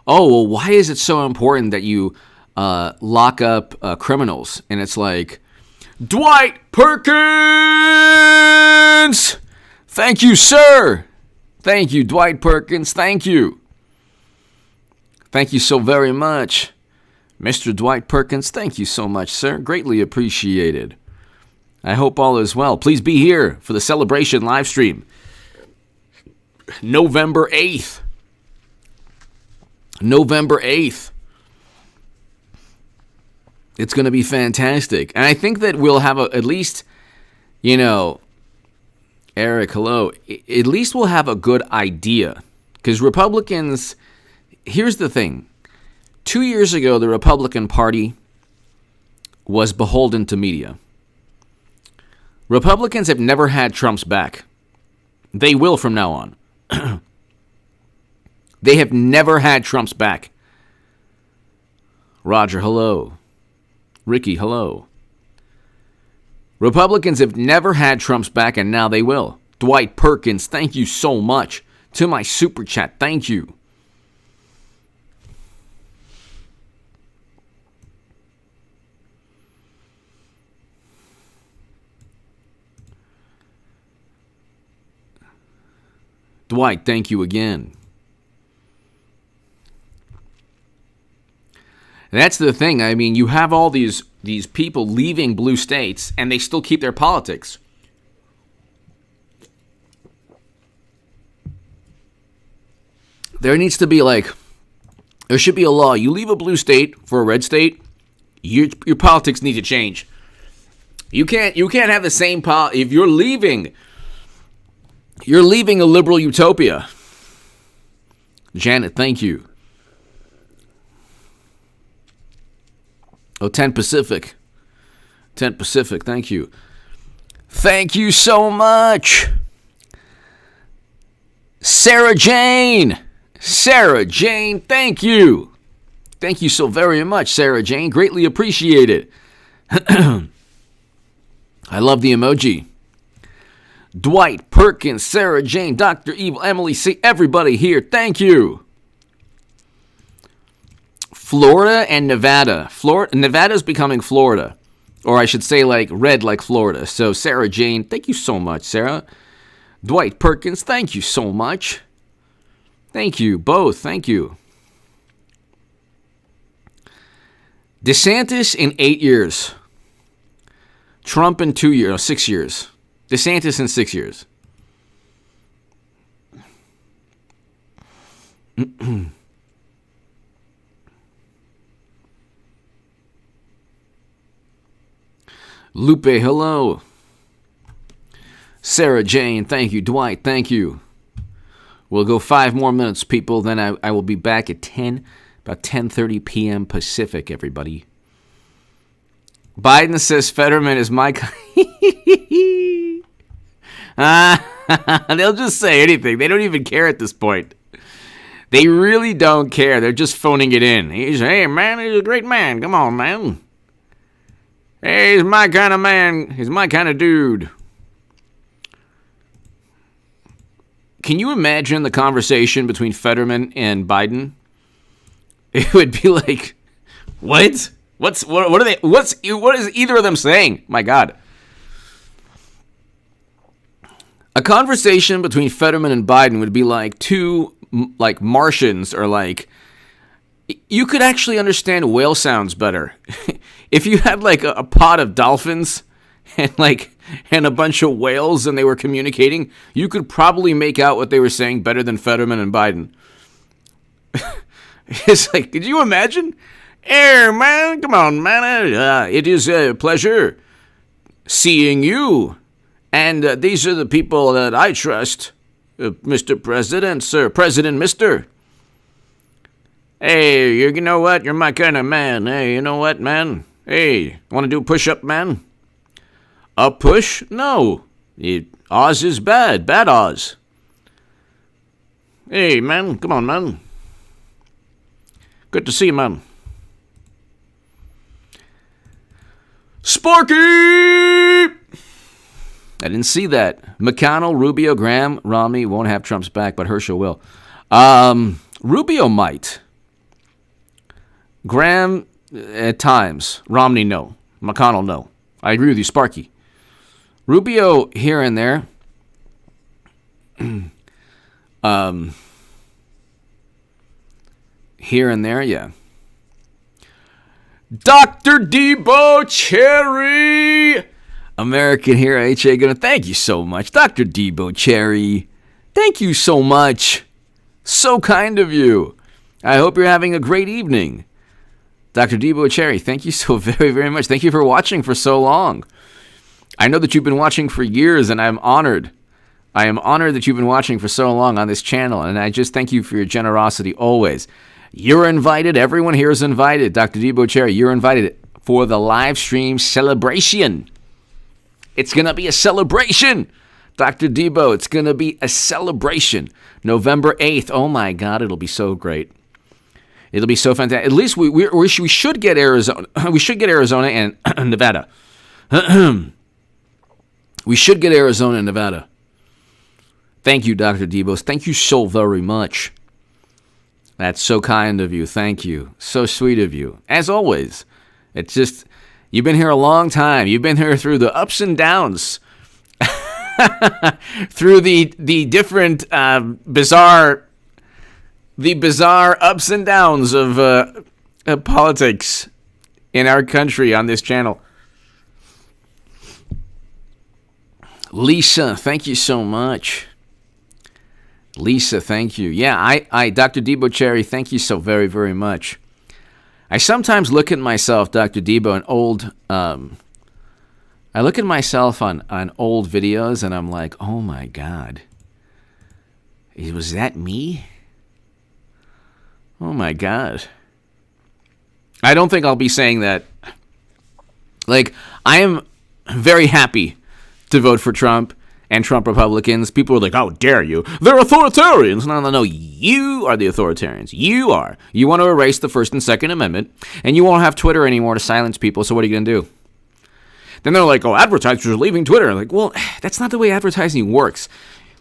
why is it so important that you lock up criminals? And it's like, Dwight Perkins! Thank you, sir! Thank you, Dwight Perkins. Thank you. Thank you so very much. Mr. Dwight Perkins, thank you so much, sir. Greatly appreciated. I hope all is well. Please be here for the celebration live stream. November 8th. November 8th. It's going to be fantastic. And I think that we'll have at least, Eric, hello. At least we'll have a good idea. Because Republicans, here's the thing. 2 years ago, the Republican Party was beholden to media. Republicans have never had Trump's back. They will from now on. They have never had Trump's back. Roger, hello. Ricky, hello. Republicans have never had Trump's back, and now they will. Dwight Perkins, thank you so much. To my super chat, thank you. Dwight, thank you again. And that's the thing. I mean, you have all these people leaving blue states, and they still keep their politics. There needs to be there should be a law. You leave a blue state for a red state, your politics need to change. You can't have the same if you're leaving a liberal utopia. Janet, thank you. 10 Pacific. 10 Pacific, thank you. Thank you so much. Sarah Jane. Sarah Jane, thank you. Thank you so very much, Sarah Jane. Greatly appreciated. I love the emoji. Dwight Perkins, Sarah Jane, Dr. Evil, Emily C. Everybody here, thank you. Florida and Nevada. Nevada's becoming Florida. Or I should say like red like Florida. So Sarah Jane, thank you so much, Sarah. Dwight Perkins, thank you so much. Thank you, both, thank you. DeSantis in 8 years. Trump in 2 years, 6 years. DeSantis in 6 years. Lupe, hello. Sarah Jane, thank you. Dwight, thank you. We'll go 5 more minutes, people. Then I will be back at about 10:30 p.m. Pacific, everybody. Biden says Fetterman is my... They'll just say anything. They don't even care at this point. They really don't care. They're just phoning it in. Hey, man, he's a great man. Come on, man. Hey, he's my kind of man. He's my kind of dude. Can you imagine the conversation between Fetterman and Biden? It would be like, what? What are they? What is either of them saying? My God. A conversation between Fetterman and Biden would be like two like Martians, or like, you could actually understand whale sounds better if you had like a pod of dolphins and a bunch of whales and they were communicating. You could probably make out what they were saying better than Fetterman and Biden. It's like, could you imagine? Hey, man, come on, man. It is a pleasure seeing you. And these are the people that I trust. Mr. President, sir. President, mister. Hey, you know what? You're my kind of man. Hey, you know what, man? Hey, want to do a push-up, man? A push? No. Oz is bad. Bad Oz. Hey, man. Come on, man. Good to see you, man. Sparky! I didn't see that. McConnell, Rubio, Graham, Romney won't have Trump's back, but Herschel will. Rubio might. Graham, at times. Romney, no. McConnell, no. I agree with you, Sparky. Rubio, here and there. Here and there, yeah. Dr. Debo Cherry! American Hero H.A. Gonna thank you so much. Dr. Debo Cherry, thank you so much. So kind of you. I hope you're having a great evening. Dr. Debo Cherry, thank you so very, very much. Thank you for watching for so long. I know that you've been watching for years, and I'm honored. I am honored that you've been watching for so long on this channel, and I just thank you for your generosity always. You're invited. Everyone here is invited. Dr. Debo Cherry, you're invited for the live stream celebration. It's going to be a celebration. Dr. Debo, it's going to be a celebration. November 8th. Oh, my God. It'll be so great. It'll be so fantastic. At least we should get Arizona. We should get Arizona and Nevada. We should get Arizona and Nevada. Thank you, Dr. Debo. Thank you so very much. That's so kind of you. Thank you. So sweet of you. As always, it's just, you've been here a long time. You've been here through the ups and downs, through the different bizarre ups and downs of politics in our country on this channel. Lisa, thank you so much. Lisa, thank you. Yeah, I Dr. Debo Cherry, thank you so very, very much. I sometimes look at myself, Dr. Debo, in old, I look at myself on old videos, and I'm like, oh my God. Was that me? Oh my God. I don't think I'll be saying that. Like, I am very happy to vote for Trump and Trump Republicans. People are like, how dare you? They're authoritarians. No. You are the authoritarians. You are. You want to erase the First and Second Amendment, and you won't have Twitter anymore to silence people, so what are you going to do? Then they're like, oh, advertisers are leaving Twitter. I'm like, well, that's not the way advertising works.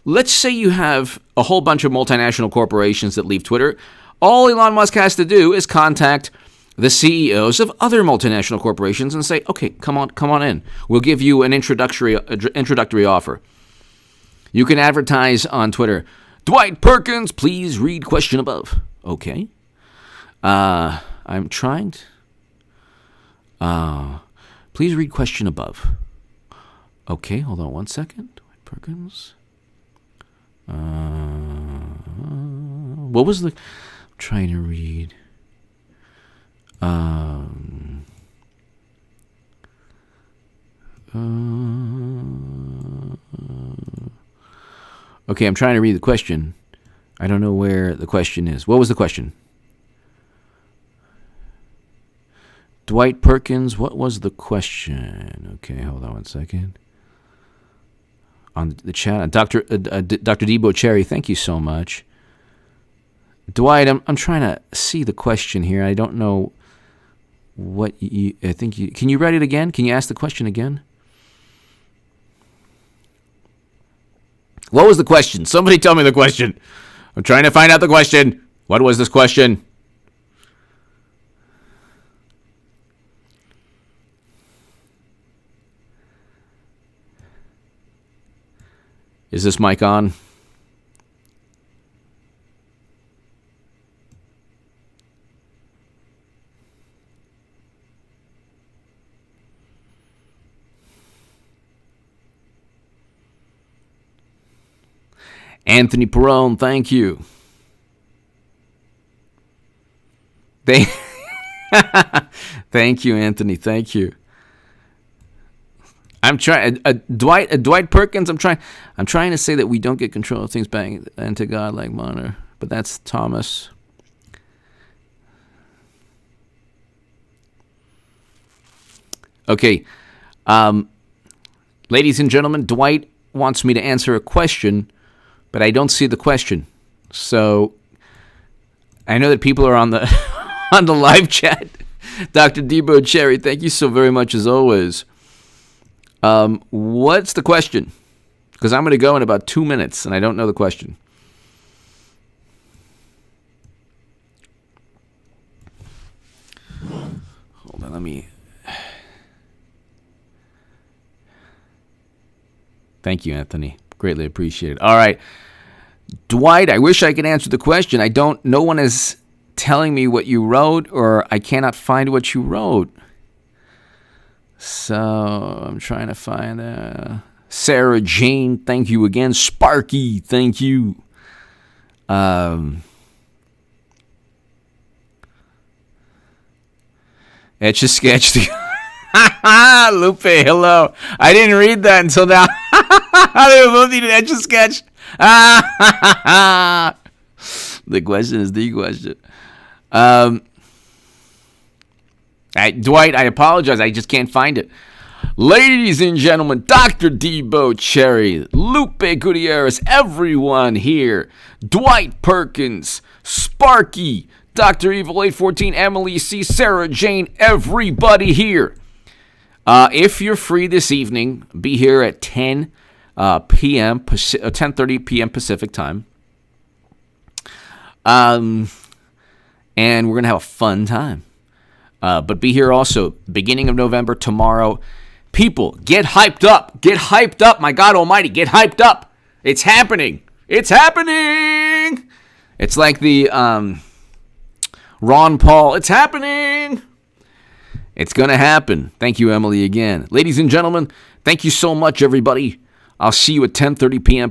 Let's say you have a whole bunch of multinational corporations that leave Twitter. All Elon Musk has to do is contact the CEOs of other multinational corporations and say, okay, come on in. We'll give you an introductory offer. You can advertise on Twitter, Dwight Perkins, please read question above. Okay. I'm trying to... please read question above. Okay, hold on one second. Dwight Perkins. What was the... I'm trying to read... Okay, I'm trying to read the question. I don't know where the question is. What was the question? Dwight Perkins, what was the question? Okay, hold on one second. On the chat, Dr. Debo Cherry, thank you so much. Dwight, I'm trying to see the question here. I don't know what you... I think you... Can you write it again? Can you ask the question again? What was the question? Somebody tell me the question. I'm trying to find out the question. What was this question? Is this mic on? Anthony Perone, thank you. Thank you, Anthony. Thank you. I'm trying, Dwight Perkins. I'm trying to say that we don't get control of things back into God like Monitor, but that's Thomas. Okay, ladies and gentlemen, Dwight wants me to answer a question, but I don't see the question. So I know that people are on the on the live chat. Dr. Debo Cherry, thank you so very much as always. What's the question? Because I'm going to go in about 2 minutes, and I don't know the question. Hold on, let me... Thank you, Anthony. Greatly appreciated. All right. Dwight, I wish I could answer the question. No one is telling me what you wrote, or I cannot find what you wrote. So I'm trying to find Sarah Jane, thank you again. Sparky, thank you. Etch a Sketch. Lupe, hello. I didn't read that until now. They both need an Etch a Sketch. The question is the question. Dwight, I apologize. I just can't find it. Ladies and gentlemen, Dr. Debo Cherry, Lupe Gutierrez, everyone here. Dwight Perkins, Sparky, Dr. Evil 814, Emily C, Sarah Jane, everybody here. If you're free this evening, be here at 10 p.m. 10:30 p.m. Pacific time. And we're going to have a fun time. But be here also, beginning of November, tomorrow. People, get hyped up. Get hyped up. My God almighty, get hyped up. It's happening. It's happening. It's like the Ron Paul. It's happening. It's going to happen. Thank you, Emily, again. Ladies and gentlemen, thank you so much, everybody. I'll see you at 10:30 p.m.